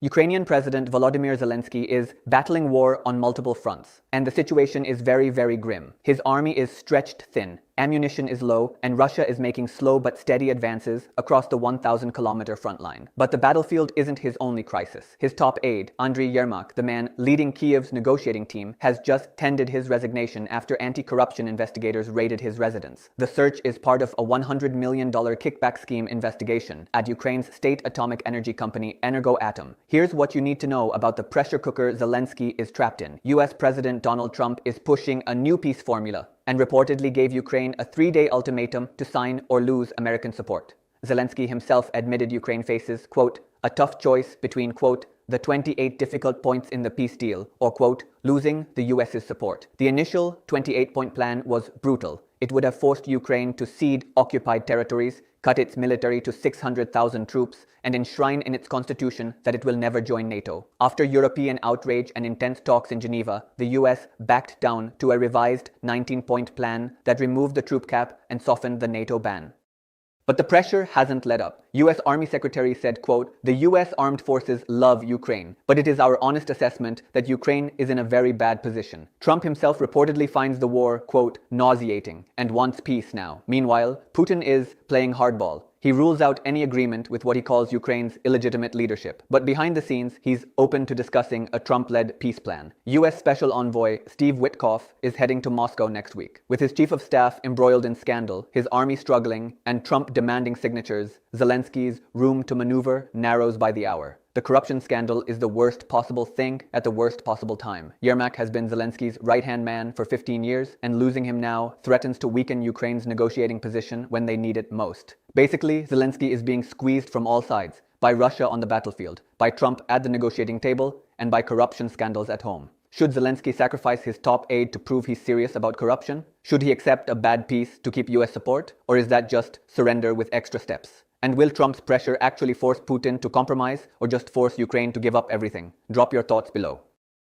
Ukrainian President Volodymyr Zelenskyy is battling war on multiple fronts, and the situation is very, very grim. His army is stretched thin, ammunition is low, and Russia is making slow but steady advances across the 1,000-kilometer front line. But the battlefield isn't his only crisis. His top aide, Andriy Yermak, the man leading Kyiv's negotiating team, has just tendered his resignation after anti-corruption investigators raided his residence. The search is part of a $100 million kickback scheme investigation at Ukraine's state atomic energy company Energoatom. Here's what you need to know about the pressure cooker Zelenskyy is trapped in. US President Donald Trump is pushing a new peace formula and reportedly gave Ukraine a 3-day ultimatum to sign or lose American support. Zelenskyy himself admitted Ukraine faces, quote, a tough choice between, quote, the 28 difficult points in the peace deal, or, quote, losing the US's support. The initial 28-point plan was brutal. It would have forced Ukraine to cede occupied territories, cut its military to 600,000 troops, and enshrine in its constitution that it will never join NATO. After European outrage and intense talks in Geneva, the US backed down to a revised 19-point plan that removed the troop cap and softened the NATO ban. But the pressure hasn't let up. US Army Secretary said, quote, the US armed forces love Ukraine, but it is our honest assessment that Ukraine is in a very bad position. Trump himself reportedly finds the war, quote, nauseating and wants peace now. Meanwhile, Putin is playing hardball. He rules out any agreement with what he calls Ukraine's illegitimate leadership. But behind the scenes, he's open to discussing a Trump-led peace plan. US Special Envoy Steve Witkoff is heading to Moscow next week. With his chief of staff embroiled in scandal, his army struggling, and Trump demanding signatures, Zelenskyy's room to maneuver narrows by the hour. The corruption scandal is the worst possible thing at the worst possible time. Yermak has been Zelenskyy's right-hand man for 15 years, and losing him now threatens to weaken Ukraine's negotiating position when they need it most. Basically, Zelenskyy is being squeezed from all sides, by Russia on the battlefield, by Trump at the negotiating table, and by corruption scandals at home. Should Zelenskyy sacrifice his top aide to prove he's serious about corruption? Should he accept a bad peace to keep US support? Or is that just surrender with extra steps? And will Trump's pressure actually force Putin to compromise or just force Ukraine to give up everything? Drop your thoughts below.